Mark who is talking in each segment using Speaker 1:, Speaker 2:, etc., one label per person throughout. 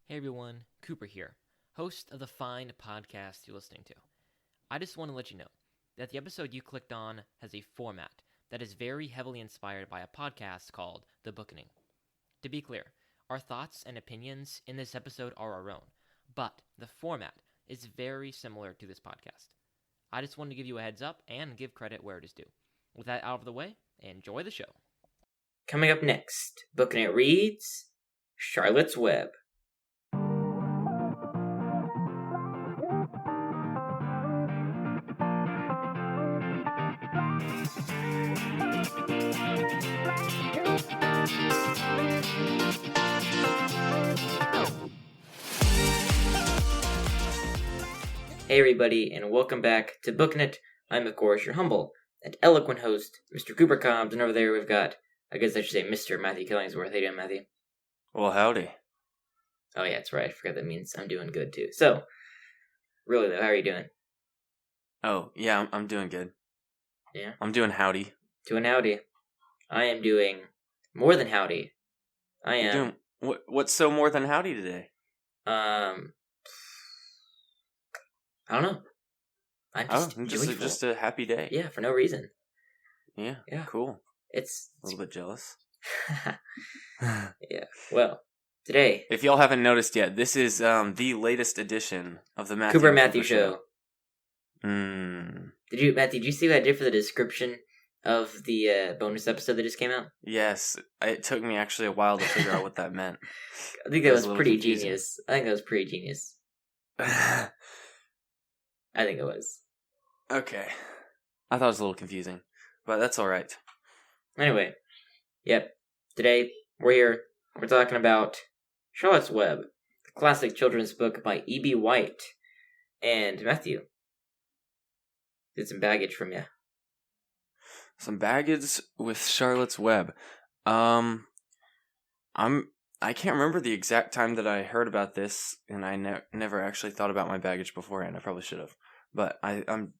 Speaker 1: Hey everyone, Cooper here, host of the fine podcast you're listening to. I just want to let you know that the episode you clicked on has a format that is very heavily inspired by a podcast called The Bookening. To be clear, our thoughts and opinions in this episode are our own, but the format is very similar to this podcast. I just wanted to give you a heads up and give credit where it is due. With that out of the way, enjoy the show.
Speaker 2: Coming up next, Booking It reads Charlotte's Web. Hey everybody, and welcome back to Booking It. I'm, of course, your humble and eloquent host, Mr. Cooper Cobbs, and over there we've got, I guess I should say, Mr. Matthew Killingsworth. How you doing, Matthew?
Speaker 3: Well, howdy.
Speaker 2: Oh yeah, that's right. I forgot that means I'm doing good, too. So, really though, how are you doing?
Speaker 3: Oh, yeah, I'm doing good.
Speaker 2: Yeah?
Speaker 3: I'm doing howdy.
Speaker 2: Doing howdy. I am doing more than howdy. I am...
Speaker 3: You're doing, what's so more than howdy today?
Speaker 2: I don't know. I'm just
Speaker 3: just a happy day.
Speaker 2: Yeah, for no reason.
Speaker 3: Yeah.
Speaker 2: Yeah.
Speaker 3: Cool.
Speaker 2: It's
Speaker 3: a little bit jealous.
Speaker 2: Yeah. Well, today,
Speaker 3: if y'all haven't noticed yet, this is the latest edition of the
Speaker 2: Cooper Matthew Show. Did you see what I did for the description of the bonus episode that just came out?
Speaker 3: Yes. It took me actually a while to figure out what that meant.
Speaker 2: I think that was pretty genius. I think that was pretty genius. I think it was.
Speaker 3: Okay. I thought it was a little confusing, but that's alright.
Speaker 2: Anyway, yep. Today, we're here. We're talking about Charlotte's Web, the classic children's book by E.B. White. And Matthew, did some baggage from you.
Speaker 3: Some baggage with Charlotte's Web. I can't remember the exact time that I heard about this, and I never actually thought about my baggage beforehand. I probably should have, but I'm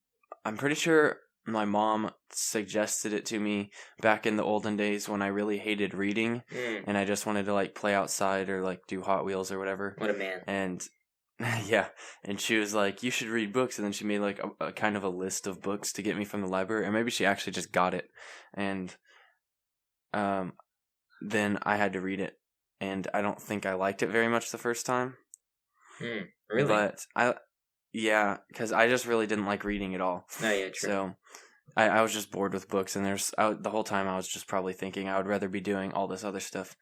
Speaker 3: pretty sure my mom suggested it to me back in the olden days when I really hated reading, and I just wanted to like play outside or like do Hot Wheels or whatever.
Speaker 2: What a man!
Speaker 3: And yeah, and she was like, "You should read books," and then she made like a kind of a list of books to get me from the library, or maybe she actually just got it, and then I had to read it. And I don't think I liked it very much the first time.
Speaker 2: Really?
Speaker 3: But because I just really didn't like reading at all.
Speaker 2: Oh, yeah, true.
Speaker 3: So I was just bored with books, and the whole time I was just probably thinking I would rather be doing all this other stuff.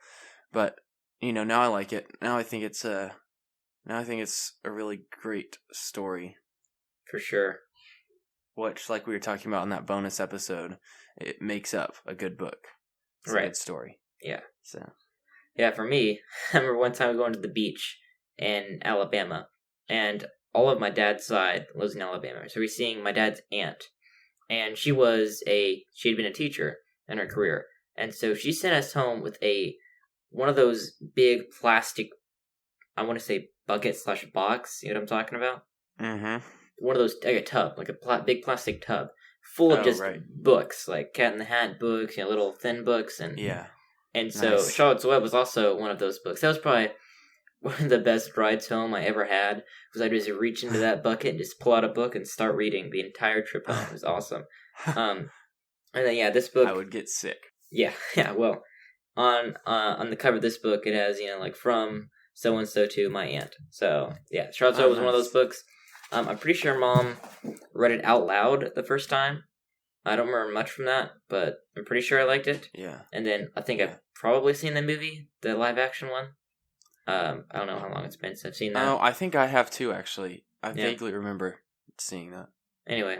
Speaker 3: But now I like it. Now I think it's a really great story.
Speaker 2: For sure.
Speaker 3: Which, like we were talking about in that bonus episode, it makes up a good book. It's a good story.
Speaker 2: Yeah.
Speaker 3: So.
Speaker 2: Yeah, for me, I remember one time going to the beach in Alabama, and all of my dad's side lives in Alabama. So we're seeing my dad's aunt, and she'd been a teacher in her career, and so she sent us home with one of those big plastic, I want to say bucket/box. You know what I'm talking about?
Speaker 3: Mm-hmm.
Speaker 2: One of those, like a tub, like a big plastic tub, full of books, like Cat in the Hat books, little thin books, and
Speaker 3: yeah.
Speaker 2: And so Charlotte's Web was also one of those books. That was probably one of the best rides home I ever had, because I'd just reach into that bucket and just pull out a book and start reading the entire trip home. It was awesome. And then, this book...
Speaker 3: I would get sick.
Speaker 2: Yeah, well, on the cover of this book, it has, like, from so-and-so to my aunt. So, yeah, Charlotte's Web was one of those books. I'm pretty sure Mom read it out loud the first time. I don't remember much from that, but I'm pretty sure I liked it.
Speaker 3: Yeah.
Speaker 2: And then I think I've probably seen the movie, the live-action one. I don't know how long it's been since I've seen that.
Speaker 3: Oh, I think I have too, actually. I vaguely remember seeing that.
Speaker 2: Anyway,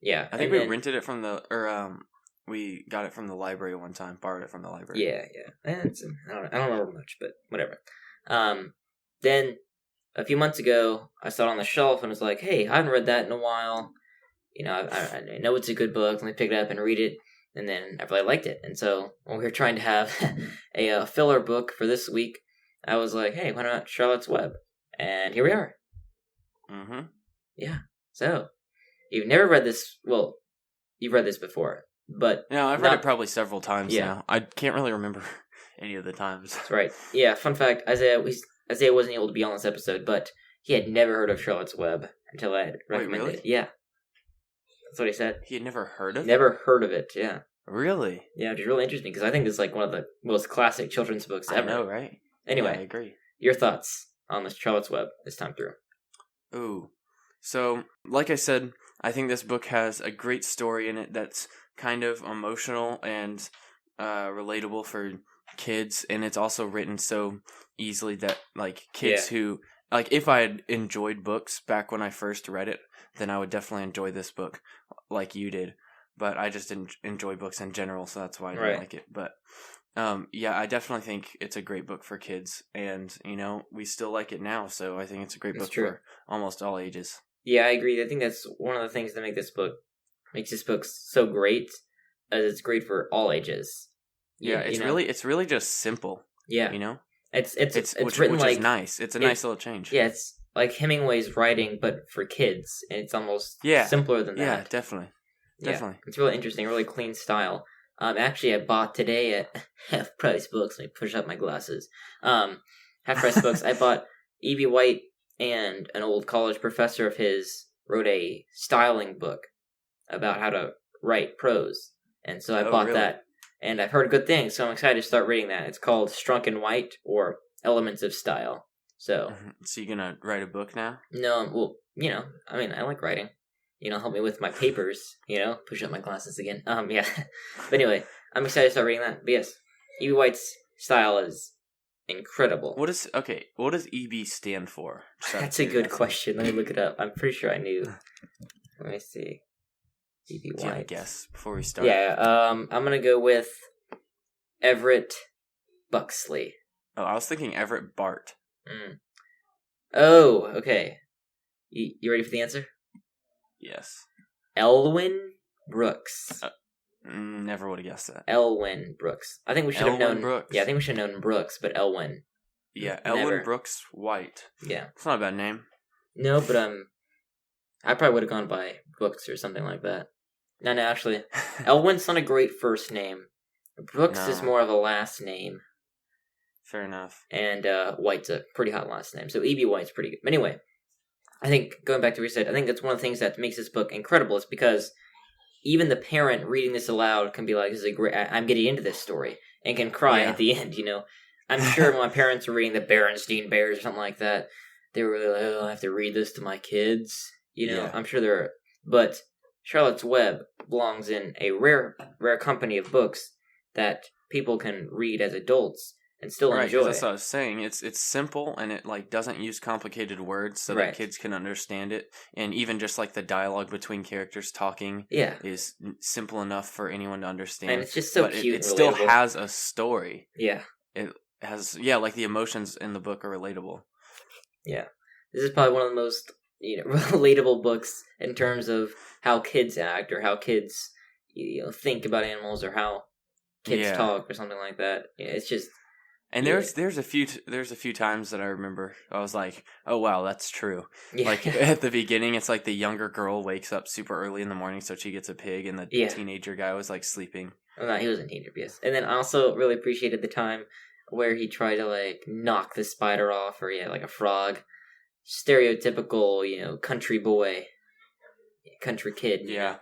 Speaker 2: yeah.
Speaker 3: I think we rented it we got it from the library one time, borrowed it from the library.
Speaker 2: Yeah. I don't remember much, but whatever. Then, a few months ago, I saw it on the shelf and was like, hey, I haven't read that in a while. I know it's a good book. Let me pick it up and read it. And then I really liked it. And so when we were trying to have a filler book for this week, I was like, hey, why not Charlotte's Web? And here we are.
Speaker 3: Mm-hmm.
Speaker 2: Yeah. So, you've never read this. Well, you've read this before, but...
Speaker 3: No, I've read it probably several times now. I can't really remember any of the times.
Speaker 2: That's right. Yeah, fun fact, Isaiah, Isaiah wasn't able to be on this episode, but he had never heard of Charlotte's Web until I recommended
Speaker 3: really?
Speaker 2: it. Yeah. That's what he said.
Speaker 3: He had never heard of it?
Speaker 2: Never heard of it, yeah.
Speaker 3: Really?
Speaker 2: Yeah, which is really interesting because I think it's like one of the most classic children's books ever.
Speaker 3: I know, right?
Speaker 2: Anyway,
Speaker 3: Yeah, I agree.
Speaker 2: your thoughts on this Charlotte's Web this time through?
Speaker 3: Ooh. So, like I said, I think this book has a great story in it that's kind of emotional and relatable for kids, and it's also written so easily that, like, kids who... Like, if I had enjoyed books back when I first read it, then I would definitely enjoy this book like you did. But I just enjoy books in general, so that's why I didn't like it. But, yeah, I definitely think it's a great book for kids. And, you know, we still like it now, so I think it's a great book for almost all ages.
Speaker 2: Yeah, I agree. I think that's one of the things that makes this book so great, as it's great for all ages.
Speaker 3: Yeah, it's really just simple.
Speaker 2: Yeah.
Speaker 3: You know?
Speaker 2: It's
Speaker 3: which
Speaker 2: written
Speaker 3: which
Speaker 2: like...
Speaker 3: is nice. It's a nice little change.
Speaker 2: Yeah, it's like Hemingway's writing, but for kids, and it's almost simpler than that.
Speaker 3: Yeah, definitely. Definitely.
Speaker 2: It's really interesting, really clean style. Actually, I bought today at Half Price Books. Let me push up my glasses. Half Price Books. I bought E.B. White, and an old college professor of his wrote a styling book about how to write prose, and so I bought that. And I've heard good things, so I'm excited to start reading that. It's called Strunk and White, or Elements of Style. So
Speaker 3: you're gonna write a book now?
Speaker 2: No, well, you know, I mean, I like writing. You know, help me with my papers. You know, push up my glasses again. Yeah. But anyway, I'm excited to start reading that. But yes, E.B. White's style is incredible.
Speaker 3: What does EB stand for?
Speaker 2: That's a good question. Let me look it up. I'm pretty sure I knew. Let me see. E.B. White.
Speaker 3: Do you have a guess before we start?
Speaker 2: Yeah. I'm gonna go with Everett Buxley.
Speaker 3: Oh, I was thinking Everett Bart.
Speaker 2: Oh, okay. You ready for the answer?
Speaker 3: Yes.
Speaker 2: Elwyn Brooks.
Speaker 3: Never would have guessed that.
Speaker 2: Elwyn Brooks. I think we should have known.
Speaker 3: Brooks.
Speaker 2: Yeah, I think we should have known Brooks, but Elwyn.
Speaker 3: Yeah, Elwyn Brooks White.
Speaker 2: Yeah.
Speaker 3: It's not a bad name.
Speaker 2: No, but I probably would have gone by Brooks or something like that. No, actually, Elwyn's not a great first name. Brooks is more of a last name.
Speaker 3: Fair enough.
Speaker 2: And White's a pretty hot last name, so E.B. White's pretty good. But anyway, I think, going back to what you said, I think that's one of the things that makes this book incredible, is because even the parent reading this aloud can be like, "This is a great. I'm getting into this story," and can cry at the end. You know, I'm sure when my parents were reading the Berenstain Bears or something like that, they were really like, "Oh, I have to read this to my kids." You know, I'm sure there are, but Charlotte's Web belongs in a rare company of books that people can read as adults and still enjoy.
Speaker 3: That's what I was saying. It's simple, and it like doesn't use complicated words so that kids can understand it. And even just like the dialogue between characters talking is simple enough for anyone to understand.
Speaker 2: And it's just so cute.
Speaker 3: It still has a story.
Speaker 2: Yeah.
Speaker 3: It has like the emotions in the book are relatable.
Speaker 2: Yeah. This is probably one of the most relatable books in terms of how kids act or how kids think about animals or how kids talk or something like that. It's just...
Speaker 3: And there's a few times that I remember I was like, oh wow, that's true. Yeah. Like at the beginning, it's like the younger girl wakes up super early in the morning so she gets a pig, and the teenager guy was like sleeping.
Speaker 2: Well, no, he was a teenager, yes. And then I also really appreciated the time where he tried to like knock the spider off, or like a frog. Stereotypical, country boy, country kid.
Speaker 3: Yeah.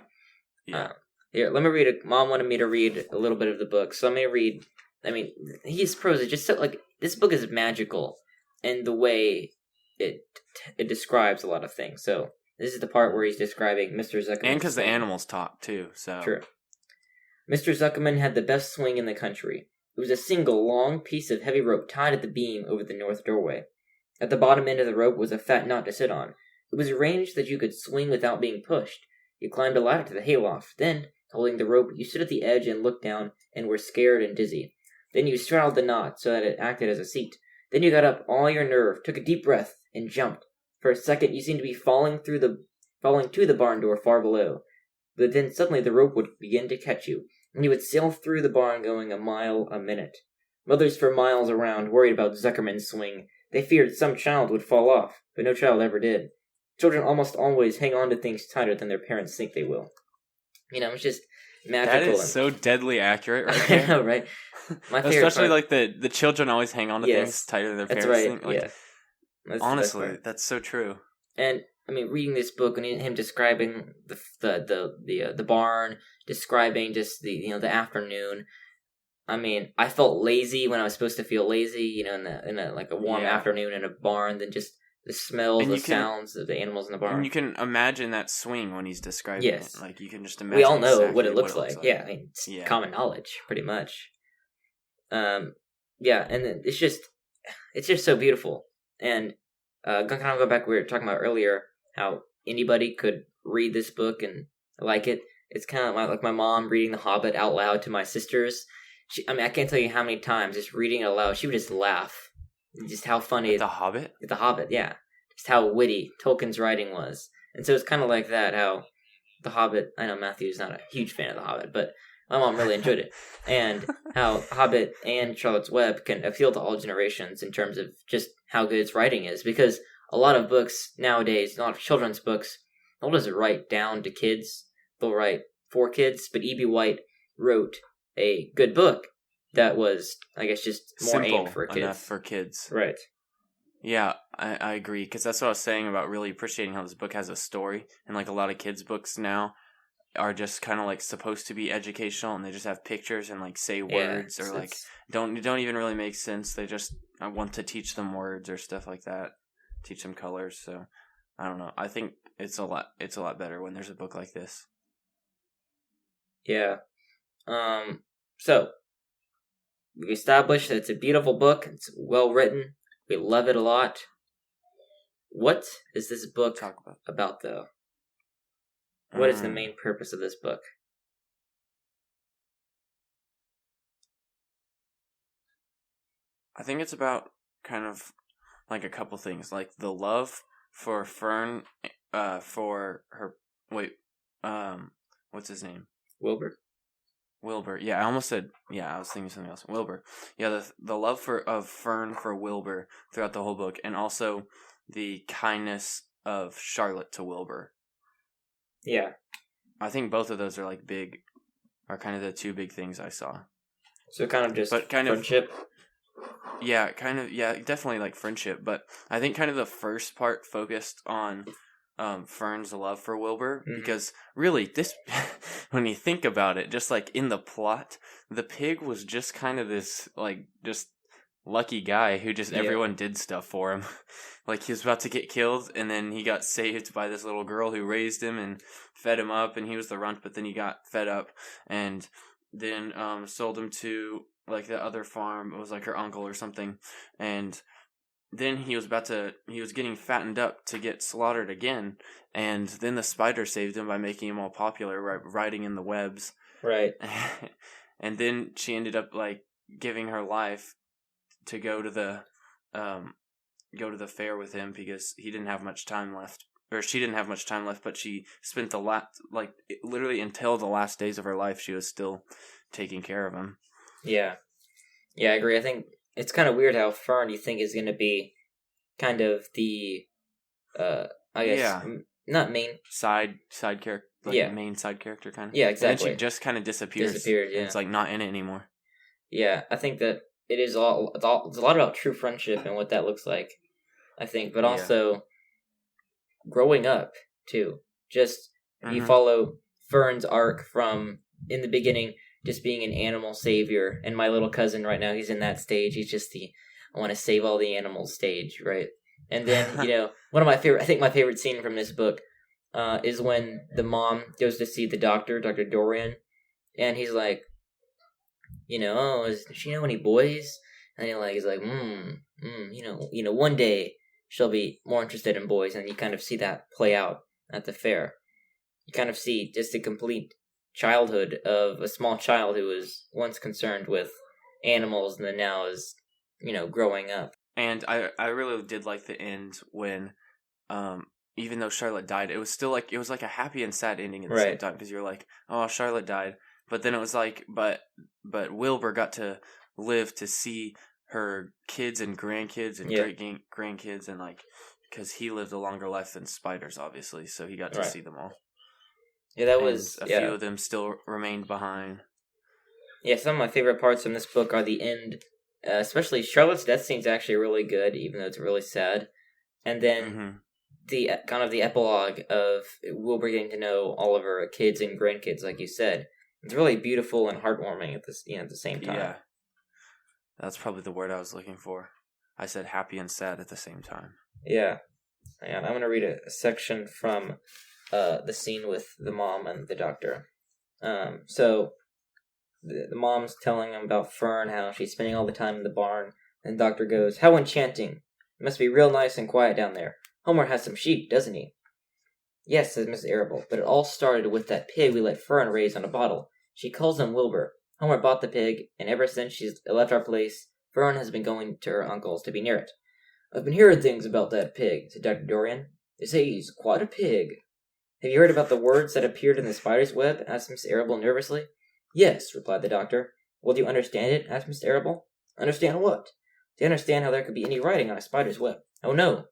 Speaker 2: Here, let me read it. Mom wanted me to read a little bit of the book, so let me read. I mean, his prose is just so, like, this book is magical in the way it describes a lot of things. So, this is the part where he's describing Mr. Zuckerman.
Speaker 3: And because the animals talk, too, so...
Speaker 2: True. Mr. Zuckerman had the best swing in the country. It was a single, long piece of heavy rope tied at the beam over the north doorway. At the bottom end of the rope was a fat knot to sit on. It was arranged that you could swing without being pushed. You climbed a ladder to the hayloft. Then, holding the rope, you stood at the edge and looked down and were scared and dizzy. Then you straddled the knot so that it acted as a seat. Then you got up all your nerve, took a deep breath, and jumped. For a second you seemed to be falling to the barn door far below. But then suddenly the rope would begin to catch you, and you would sail through the barn going a mile a minute. Mothers for miles around worried about Zuckerman's swing. They feared some child would fall off, but no child ever did. Children almost always hang on to things tighter than their parents think they will. It's just... magical.
Speaker 3: That is so deadly accurate right
Speaker 2: I
Speaker 3: there.
Speaker 2: know, right? My favorite
Speaker 3: Especially
Speaker 2: part-
Speaker 3: like the children always hang on to
Speaker 2: Yes,
Speaker 3: things tighter than their
Speaker 2: That's
Speaker 3: parents
Speaker 2: right.
Speaker 3: think. Like,
Speaker 2: Yeah. That's the best
Speaker 3: honestly,
Speaker 2: part.
Speaker 3: that's so true.
Speaker 2: And I mean, reading this book and him describing the barn, describing just the afternoon. I mean, I felt lazy when I was supposed to feel lazy. In a like a warm
Speaker 3: Yeah.
Speaker 2: afternoon in a barn. Then just the smells,
Speaker 3: And
Speaker 2: the
Speaker 3: you can-
Speaker 2: sounds of the animals in the barn.
Speaker 3: And you can imagine that swing when he's describing
Speaker 2: Yes.
Speaker 3: it. Like you can just imagine.
Speaker 2: We all know
Speaker 3: exactly
Speaker 2: what it looks like. Yeah, I mean, it's
Speaker 3: Yeah.
Speaker 2: common knowledge, pretty much. Yeah, and then it's just so beautiful. And kind of go back, we were talking about earlier how anybody could read this book and like it. It's kind of like my mom reading The Hobbit out loud to my sisters. I can't tell you how many times just reading it aloud, she would just laugh. Just how funny
Speaker 3: The Hobbit.
Speaker 2: The Hobbit, yeah. Just how witty Tolkien's writing was. And so it's kind of like that, how The Hobbit, I know Matthew's not a huge fan of The Hobbit, but my mom really enjoyed it. And how Hobbit and Charlotte's Web can appeal to all generations in terms of just how good its writing is. Because a lot of books nowadays, a lot of children's books, they'll just write down to kids. They'll write for kids. But E.B. White wrote a good book that was, I guess, just more
Speaker 3: Simple
Speaker 2: aimed for kids.
Speaker 3: enough for kids.
Speaker 2: Right.
Speaker 3: Yeah, I agree, because that's what I was saying about really appreciating how this book has a story, and like a lot of kids' books now are just kind of like supposed to be educational, and they just have pictures and like say words or like don't even really make sense. They just want to teach them words or stuff like that, teach them colors. So I don't know. I think it's a lot better when there's a book like this.
Speaker 2: Yeah. So we established that it's a beautiful book. It's well written. We love it a lot. What is this book
Speaker 3: Talk
Speaker 2: about, though? What is the
Speaker 3: Um,
Speaker 2: main purpose of this book?
Speaker 3: I think it's about kind of like a couple things, like the love for Fern, for her. Wait, what's his name?
Speaker 2: Wilbur?
Speaker 3: Wilbur. Yeah, I almost said. Yeah, I was thinking something else. Wilbur. Yeah, the love of Fern for Wilbur throughout the whole book, and also the kindness of Charlotte to Wilbur.
Speaker 2: Yeah.
Speaker 3: I think both of those are kind of the two big things I saw.
Speaker 2: So kind of just
Speaker 3: But kind of-
Speaker 2: friendship.
Speaker 3: Yeah, definitely like friendship, but I think kind of the first part focused on Fern's love for Wilbur,
Speaker 2: Mhm.
Speaker 3: because really this when you think about it, just like in the plot, the pig was just kind of this like just lucky guy who just
Speaker 2: Yeah.
Speaker 3: everyone did stuff for him. Like he was about to get killed, and then he got saved by this little girl who raised him and fed him up, and he was the runt, but then he got fed up and then sold him to like the other farm. It was like her uncle or something, and then he was getting fattened up to get slaughtered again, and then the spider saved him by making him all popular, riding in the webs.
Speaker 2: Right.
Speaker 3: And then she ended up like giving her life to go to the fair with him, because he didn't have much time left, or she didn't have much time left, but she spent literally until the last days of her life, she was still taking care of him.
Speaker 2: Yeah. Yeah, I agree. I think it's kind of weird how Fern you think is going to be kind of the, I guess,
Speaker 3: Yeah.
Speaker 2: Not main.
Speaker 3: Side character,
Speaker 2: Yeah.
Speaker 3: main side character kind of.
Speaker 2: Yeah,
Speaker 3: And then
Speaker 2: exactly.
Speaker 3: she just kind of disappears.
Speaker 2: Disappeared, yeah.
Speaker 3: And it's like not in it anymore.
Speaker 2: Yeah, I think that it is it's a lot about true friendship and what that looks like, I think, but
Speaker 3: Yeah.
Speaker 2: also growing up, too. Just, you
Speaker 3: Mhm.
Speaker 2: follow Fern's arc from, in the beginning, just being an animal savior, and my little cousin right now, he's in that stage, he's just the, I want to save all the animals stage, right? And then, one of my favorite scene from this book is when the mom goes to see the doctor, Dr. Dorian, and he's like, does she know any boys? And he's like, one day she'll be more interested in boys, and you kind of see that play out at the fair. You kind of see just a complete childhood of a small child who was once concerned with animals and then now is, growing up.
Speaker 3: And I really did like the end when, even though Charlotte died, it was still like, it was like a happy and sad ending at the same
Speaker 2: Right.
Speaker 3: time, because you're like, oh, Charlotte died. But then it was like, but Wilbur got to live to see her kids and grandkids and
Speaker 2: Yeah.
Speaker 3: great grandkids, and like, because he lived a longer life than spiders, obviously, so he got to
Speaker 2: Right.
Speaker 3: see them all.
Speaker 2: Yeah, that
Speaker 3: and
Speaker 2: was
Speaker 3: a few of them still remained behind.
Speaker 2: Yeah, some of my favorite parts from this book are the end, especially Charlotte's death scene's actually really good, even though it's really sad. And then the kind of the epilogue of Wilbur getting to know all of her kids and grandkids, like you said. It's really beautiful and heartwarming at the same time.
Speaker 3: Yeah, that's probably the word I was looking for. I said happy and sad at the same time.
Speaker 2: Yeah. And I'm going to read a section from the scene with the mom and the doctor. So the mom's telling him about Fern, how she's spending all the time in the barn. And the doctor goes, "How enchanting. It must be real nice and quiet down there. Homer has some sheep, doesn't he?" "Yes," says Mrs. Arable, "but it all started with that pig we let Fern raise on a bottle. She calls him Wilbur. Homer bought the pig, and ever since she's left our place, Fern has been going to her uncle's to be near it." "I've been hearing things about that pig," said Dr. Dorian. "They say he's quite a pig." "Have you heard about the words that appeared in the spider's web?" asked Miss Arable nervously. "Yes," replied the doctor. "Well, do you understand it?" asked Miss Arable. "Understand what?" "Do you understand how there could be any writing on a spider's web?" "Oh, no.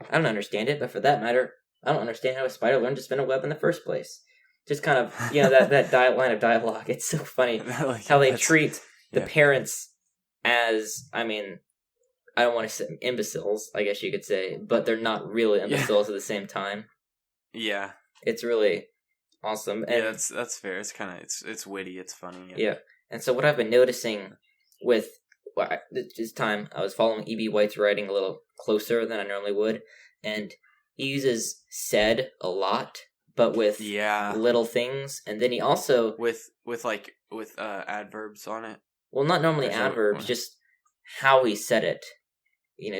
Speaker 2: I don't understand it, but for that matter, I don't understand how a spider learned to spin a web in the first place." Just kind of, that line of dialogue. It's so funny how they treat the parents as, I don't want to say imbeciles, I guess you could say, but they're not really imbeciles at the same time.
Speaker 3: Yeah.
Speaker 2: It's really awesome. And
Speaker 3: that's fair. It's kind of it's witty. It's funny.
Speaker 2: Yeah. And so what I've been noticing with this time, I was following E.B. White's writing a little closer than I normally would, and he uses said a lot, but with little things, and then he also
Speaker 3: with adverbs on it.
Speaker 2: Well, not normally adverbs, just how he said it.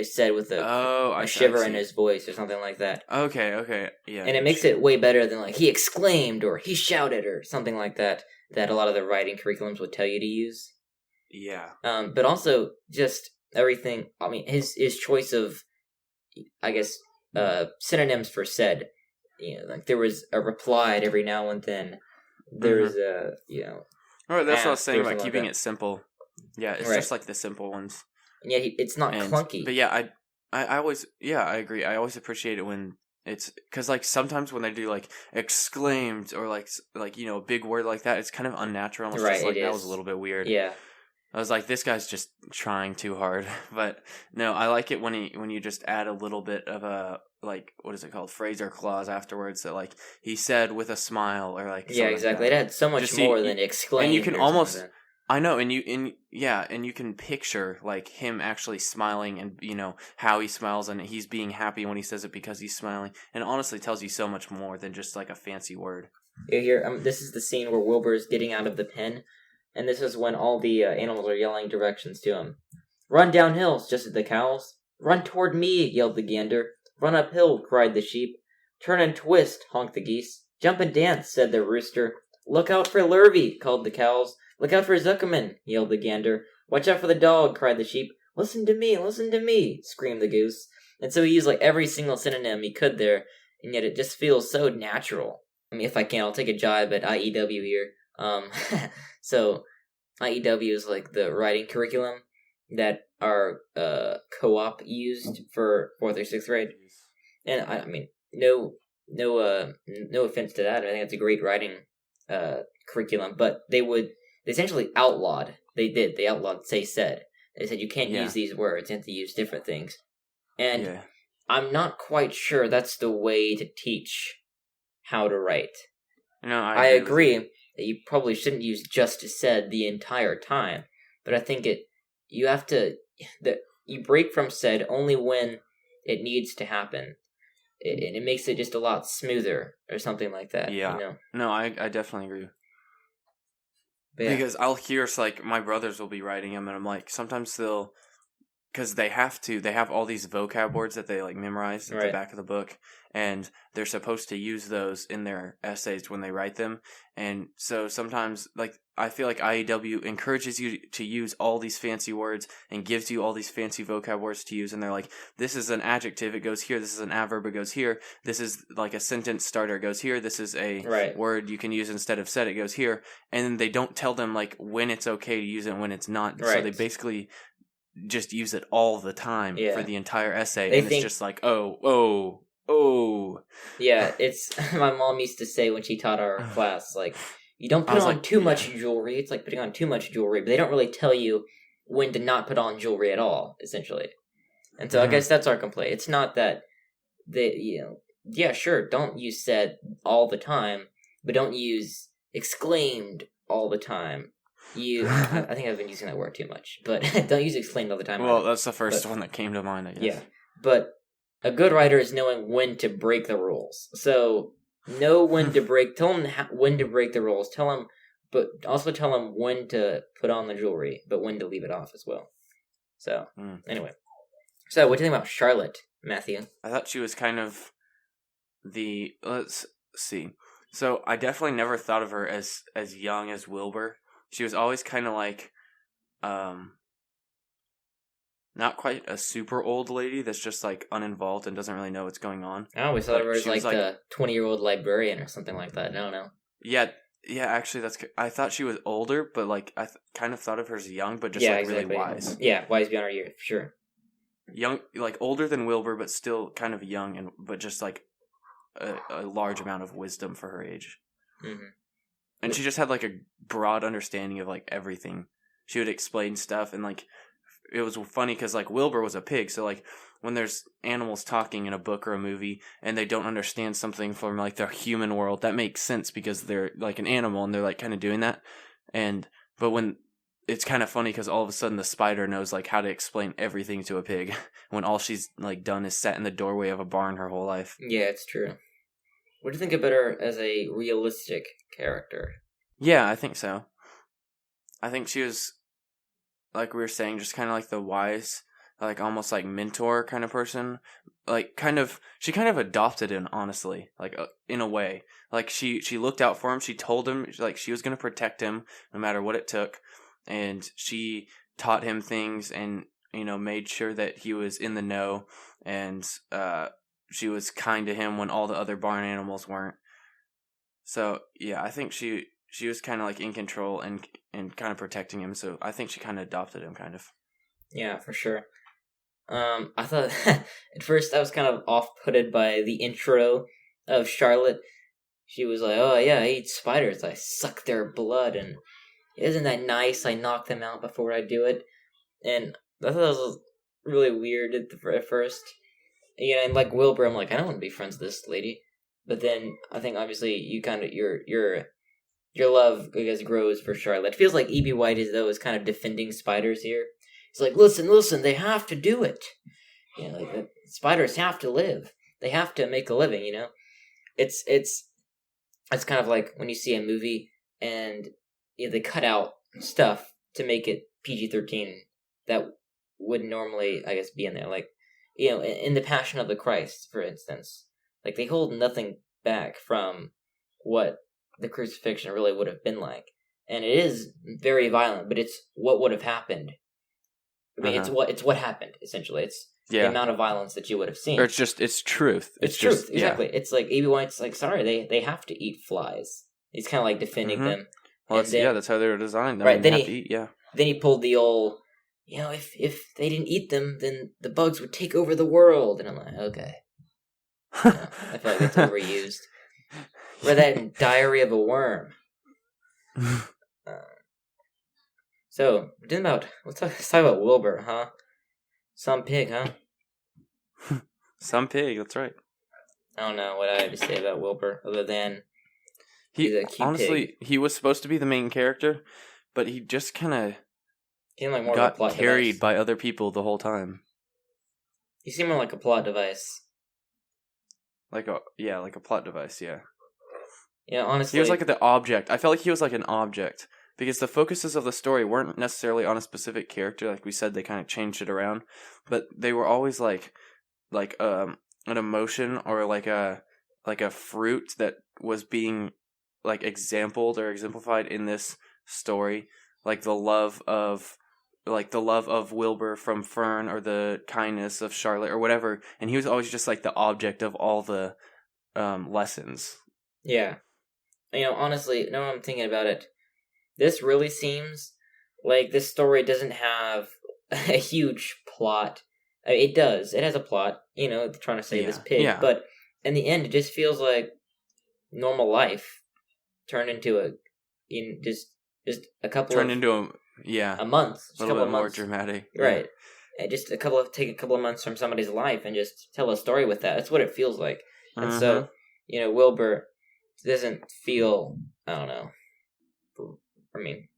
Speaker 2: Said with a shiver in his voice or something like that.
Speaker 3: Okay, yeah.
Speaker 2: And it makes it way better than like he exclaimed or he shouted or something like that a lot of the writing curriculums would tell you to use.
Speaker 3: Yeah.
Speaker 2: But also just everything. His choice of, I guess, synonyms for said. Like there was a replied every now and then. There's a
Speaker 3: All right, that's what I was saying about keeping it simple. Yeah, it's just like the simple ones.
Speaker 2: Yeah, it's not clunky.
Speaker 3: But yeah, I always I agree. I always appreciate it when it's because like sometimes when they do like exclaimed or like a big word like that, it's kind of unnatural. It's just like that was a little bit weird.
Speaker 2: Yeah,
Speaker 3: I was like, this guy's just trying too hard. But no, I like it when you just add a little bit of a like what is it called, phrase or clause afterwards that like he said with a smile or like
Speaker 2: exactly. It had so much more than exclaimed.
Speaker 3: And you can almost. I know, and you can picture like him actually smiling and how he smiles and he's being happy when he says it because he's smiling, and it honestly tells you so much more than just like a fancy word.
Speaker 2: Here, this is the scene where Wilbur is getting out of the pen, and this is when all the animals are yelling directions to him. "Run downhill," suggested the cows. "Run toward me," yelled the gander. "Run uphill," cried the sheep. "Turn and twist," honked the geese. "Jump and dance," said the rooster. "Look out for Lurvy," called the cows. "Look out for Zuckerman," yelled the gander. "Watch out for the dog," cried the sheep. Listen to me," screamed the goose. And so he used like every single synonym he could there, and yet it just feels so natural. If I can, I'll take a jibe at IEW here. So IEW is like the writing curriculum that our co-op used for 4th or 6th grade. And no offense to that. I think it's a great writing curriculum, but they essentially outlawed. They outlawed say said. They said you can't use these words, you have to use different things. And I'm not quite sure that's the way to teach how to write.
Speaker 3: No,
Speaker 2: I agree that you probably shouldn't use just said the entire time, but I think you break from said only when it needs to happen. It makes it just a lot smoother or something like that.
Speaker 3: Yeah. No, I definitely agree.
Speaker 2: Yeah.
Speaker 3: Because I'll hear, like, my brothers will be writing them, and I'm like, sometimes because they have all these vocab words that they, like, memorize at the back of the book, and they're supposed to use those in their essays when they write them, and so sometimes, like, I feel like IEW encourages you to use all these fancy words and gives you all these fancy vocab words to use, and they're like, this is an adjective, it goes here, this is an adverb, it goes here, this is like a sentence starter, it goes here, this is a word you can use instead of said, it goes here, and then they don't tell them like when it's okay to use it and when it's not, so they basically just use it all the time for the entire essay, and it's just like, oh, Oh.
Speaker 2: Yeah, it's my mom used to say when she taught our class, like, you don't
Speaker 3: I
Speaker 2: put
Speaker 3: was
Speaker 2: on
Speaker 3: like,
Speaker 2: too much jewelry. It's like putting on too much jewelry, but they don't really tell you when to not put on jewelry at all, essentially. And so I
Speaker 3: Mhm.
Speaker 2: guess that's our complaint. It's not that yeah, sure, don't use said all the time, but don't use exclaimed all the time. I think I've been using that word too much, but don't use exclaimed all the time.
Speaker 3: Well,
Speaker 2: either.
Speaker 3: that's the first
Speaker 2: But-
Speaker 3: one that came to mind, I guess.
Speaker 2: Yeah, but a good writer is knowing when to break the rules. So know when to break. Tell them when to break the rules. Tell them, but also tell them when to put on the jewelry, but when to leave it off as well. So anyway, so what do you think about Charlotte, Matthew?
Speaker 3: I thought she was kind of let's see. So I definitely never thought of her as young as Wilbur. She was always kind of like, not quite a super old lady that's just like uninvolved and doesn't really know what's going on.
Speaker 2: I always thought of her as
Speaker 3: she was
Speaker 2: like the 20-year-old librarian or something like that. I don't know.
Speaker 3: Yeah, actually, I thought she was older, but like I kind of thought of her as young, but just really wise.
Speaker 2: Yeah, wise beyond her years, for sure.
Speaker 3: Young, like older than Wilbur, but still kind of young, but just like a large amount of wisdom for her age.
Speaker 2: Mm-hmm.
Speaker 3: And she just had like a broad understanding of like everything. She would explain stuff, and like it was funny because like Wilbur was a pig, so like when there's animals talking in a book or a movie and they don't understand something from like their human world, that makes sense because they're like an animal and they're like kind of doing that. But when it's kind of funny because all of a sudden the spider knows like how to explain everything to a pig when all she's like done is sat in the doorway of a barn her whole life.
Speaker 2: Yeah, it's true. What do you think of her as a realistic character?
Speaker 3: Yeah, I think so. I think she was, like we were saying, just kind of like the wise, like almost like mentor kind of person. Like she kind of adopted him, honestly, like in a way. Like she looked out for him. She told him like she was going to protect him no matter what it took. And she taught him things and, made sure that he was in the know. And she was kind to him when all the other barn animals weren't. So, yeah, I think she was kind of like in control and kind of protecting him. So I think she kind of adopted him, kind of.
Speaker 2: Yeah, for sure. I thought at first I was kind of off-putted by the intro of Charlotte. She was like, "Oh yeah, I eat spiders. I suck their blood, and isn't that nice? I knock them out before I do it." And I thought that was really weird at first. And like Wilbur, I'm like, I don't want to be friends with this lady. But then I think obviously you kind of your love, I guess, grows for Charlotte. It feels like E.B. White is kind of defending spiders here. He's like, listen, they have to do it. Like the spiders have to live. They have to make a living. It's kind of like when you see a movie and they cut out stuff to make it PG-13 that would normally, I guess, be in there. Like, in The Passion of the Christ, for instance, like they hold nothing back from what the crucifixion really would have been like, and it is very violent, but it's what would have happened. I mean, it's what happened essentially. It's the amount of violence that you would have seen.
Speaker 3: Or it's truth.
Speaker 2: It's truth, exactly. Yeah. It's like A.B. White's like, sorry, they have to eat flies. He's kind of like defending them.
Speaker 3: Well, that's how they were designed.
Speaker 2: Right.
Speaker 3: Then he
Speaker 2: pulled the old, if they didn't eat them, then the bugs would take over the world. And I'm like, okay. I feel like it's overused. Or that Diary of a Worm. So, let's talk about Wilbur, huh? Some pig, huh?
Speaker 3: Some pig, that's right.
Speaker 2: I don't know what I have to say about Wilbur, other than he's a cute
Speaker 3: honestly,
Speaker 2: pig.
Speaker 3: He was supposed to be the main character, but he just kind of got carried by other people the whole time.
Speaker 2: He seemed more like a plot device.
Speaker 3: Like a plot device, yeah.
Speaker 2: Yeah, honestly.
Speaker 3: He was like the object. I felt like he was like an object. Because the focuses of the story weren't necessarily on a specific character. Like we said, they kind of changed it around. But they were always like an emotion or like a fruit that was being like exemplified in this story. Like the love of Wilbur from Fern, or the kindness of Charlotte, or whatever. And he was always just like the object of all the lessons.
Speaker 2: Yeah. Honestly, now I'm thinking about it, this really seems like this story doesn't have a huge plot. I mean, it does. It has a plot, trying to save this pig.
Speaker 3: Yeah.
Speaker 2: But in the end, it just feels like normal life turned into just a couple
Speaker 3: Turned
Speaker 2: of
Speaker 3: into
Speaker 2: a month, just
Speaker 3: a
Speaker 2: a
Speaker 3: little
Speaker 2: couple
Speaker 3: bit
Speaker 2: of
Speaker 3: more
Speaker 2: months,
Speaker 3: dramatic.
Speaker 2: right? And just take a couple of months from somebody's life and just tell a story with that. That's what it feels like. And so, Wilbur doesn't feel, I don't know. I mean,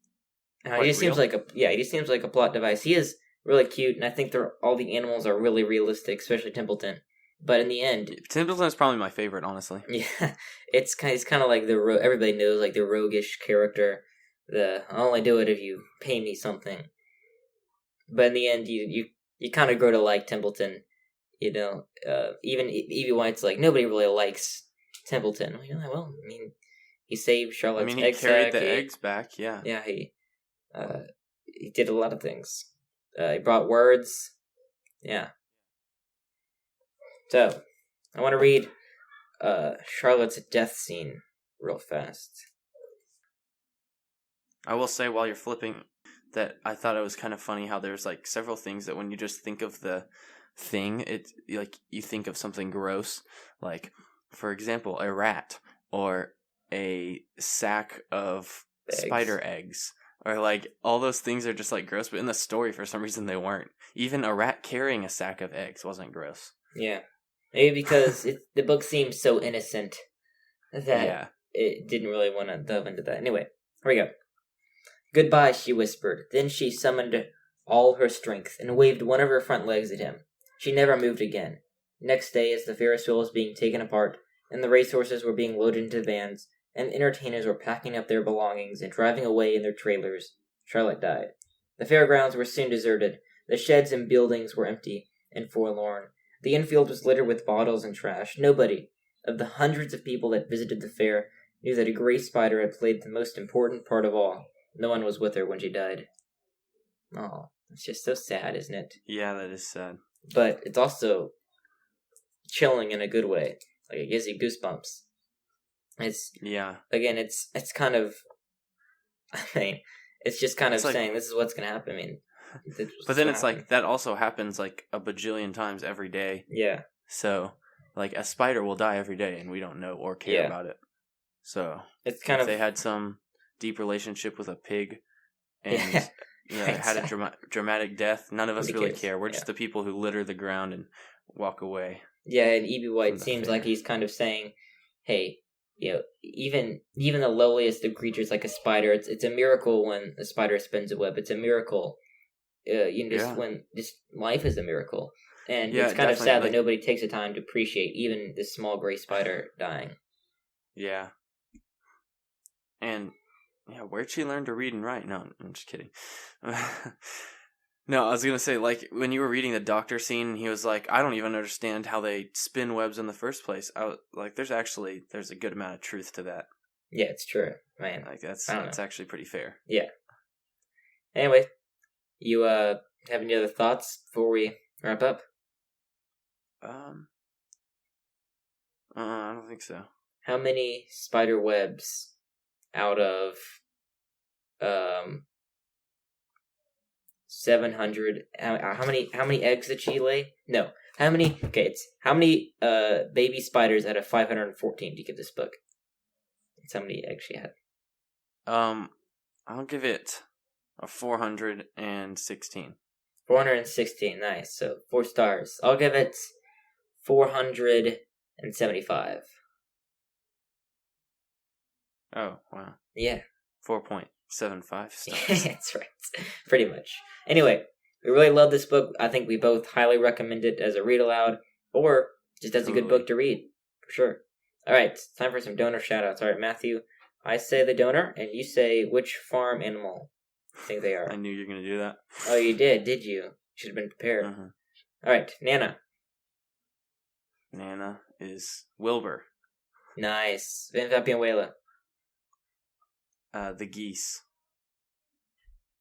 Speaker 2: he just seems like he just seems like a plot device. He is really cute, and I think all the animals are really realistic, especially Templeton. But in the end,
Speaker 3: Templeton is probably my favorite, honestly.
Speaker 2: Yeah, it's kind of like everybody knows, like, the roguish character. I'll only do it if you pay me something. But in the end, you kind of grow to like Templeton. Even Evie White's like, nobody really likes Templeton. Well, I mean, he saved Charlotte's egg sack.
Speaker 3: He carried the eggs back. Yeah.
Speaker 2: Yeah, he did a lot of things. He brought words. Yeah. So, I want to read Charlotte's death scene real fast.
Speaker 3: I will say while you're flipping that I thought it was kind of funny how there's like several things that when you just think of the thing, it's like you think of something gross, like for example a rat or a sack of spider eggs, or like all those things are just like gross, but in the story for some reason they weren't. Even a rat carrying a sack of eggs wasn't gross.
Speaker 2: Yeah. Maybe because the book seems so innocent that it didn't really want to delve into that. Anyway, here we go. Goodbye, she whispered. Then she summoned all her strength and waved one of her front legs at him. She never moved again. Next day, as the Ferris wheel was being taken apart, and the racehorses were being loaded into vans, and the entertainers were packing up their belongings and driving away in their trailers, Charlotte died. The fairgrounds were soon deserted. The sheds and buildings were empty and forlorn. The infield was littered with bottles and trash. Nobody, of the hundreds of people that visited the fair, knew that a gray spider had played the most important part of all. No one was with her when she died. Oh, it's just so sad, isn't it?
Speaker 3: Yeah, that is sad.
Speaker 2: But it's also chilling in a good way. Like, it gives you goosebumps. It's kind of, I mean, it's just kind of saying this is what's going to happen. I mean,
Speaker 3: but then it's like that also happens like a bajillion times every day.
Speaker 2: Yeah.
Speaker 3: So, like, a spider will die every day, and we don't know or care about it. So
Speaker 2: it's kind of,
Speaker 3: they had some deep relationship with a pig and had a dramatic death. None of us really care. We're just the people who litter the ground and walk away.
Speaker 2: Yeah, and Evie White seems like he's kind of saying, hey, even the lowliest of creatures like a spider, it's a miracle when a spider spins a web. It's a miracle. When just life is a miracle. And it's kind of sad that nobody takes the time to appreciate even this small gray spider dying.
Speaker 3: Yeah. And where'd she learn to read and write? No, I'm just kidding. No, I was going to say, like, when you were reading the doctor scene, he was like, I don't even understand how they spin webs in the first place. I was like, there's a good amount of truth to that.
Speaker 2: Yeah, it's true. Man.
Speaker 3: Like, that's actually pretty fair.
Speaker 2: Yeah. Anyway, you have any other thoughts before we wrap up?
Speaker 3: I don't think so.
Speaker 2: How many spider webs out of 700? How many eggs did she lay? No. How many baby spiders out of 514 do you give this book? That's how many eggs she had.
Speaker 3: I'll give it a 416.
Speaker 2: 416, nice. So 4 stars. I'll give it 475.
Speaker 3: Oh, wow.
Speaker 2: Yeah.
Speaker 3: 4.75 stars.
Speaker 2: That's right. Pretty much. Anyway, we really love this book. I think we both highly recommend it as a read aloud or just as a good book to read. For sure. All right, it's time for some donor shout-outs. All right, Matthew, I say the donor, and you say which farm animal you think they are.
Speaker 3: I knew you were going to do that.
Speaker 2: Oh, you did you? Should have been prepared.
Speaker 3: Uh-huh.
Speaker 2: All right, Nana.
Speaker 3: Nana is Wilbur.
Speaker 2: Nice. Ven Vapianuela.
Speaker 3: The geese.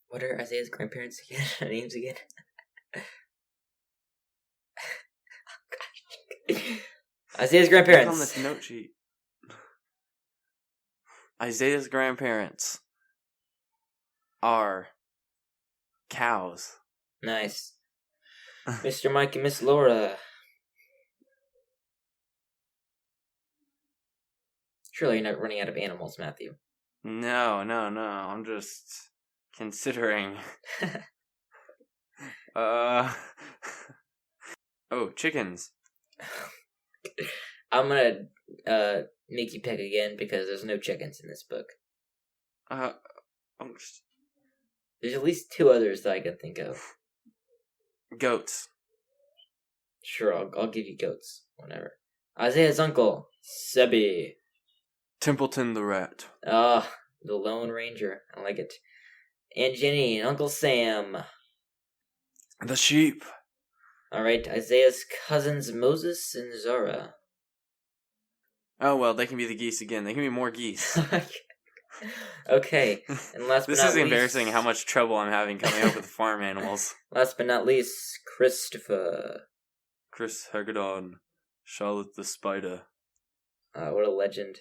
Speaker 2: What are Isaiah's grandparents again? Names again? Oh, gosh. Isaiah's grandparents.
Speaker 3: Look on this note sheet. Isaiah's grandparents are cows.
Speaker 2: Nice. Mr. Mike and Miss Laura. Surely you're not running out of animals, Matthew.
Speaker 3: No. I'm just considering. Oh, chickens.
Speaker 2: I'm gonna make you pick again because there's no chickens in this book. There's at least 2 others that I can think of.
Speaker 3: Goats.
Speaker 2: Sure, I'll give you goats. Whatever. Isaiah's uncle, Sebi.
Speaker 3: Templeton the rat.
Speaker 2: The Lone Ranger. I like it. Aunt Jenny and Uncle Sam.
Speaker 3: The sheep.
Speaker 2: Alright, Isaiah's cousins, Moses and Zara.
Speaker 3: Oh, well, they can be the geese again. They can be more geese.
Speaker 2: Okay, and last but
Speaker 3: This
Speaker 2: not
Speaker 3: is
Speaker 2: least,
Speaker 3: embarrassing how much trouble I'm having coming up with farm animals.
Speaker 2: Last but not least, Christopher.
Speaker 3: Chris Hagedorn. Charlotte the Spider.
Speaker 2: What a legend.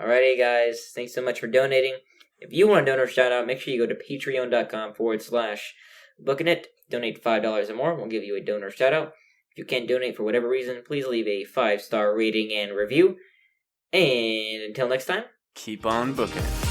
Speaker 2: Alrighty, guys. Thanks so much for donating. If you want a donor shout out, make sure you go to patreon.com/bookinit. Donate $5 or more. We'll give you a donor shout out. If you can't donate for whatever reason, please leave a 5-star rating and review. And until next time,
Speaker 3: keep on booking it.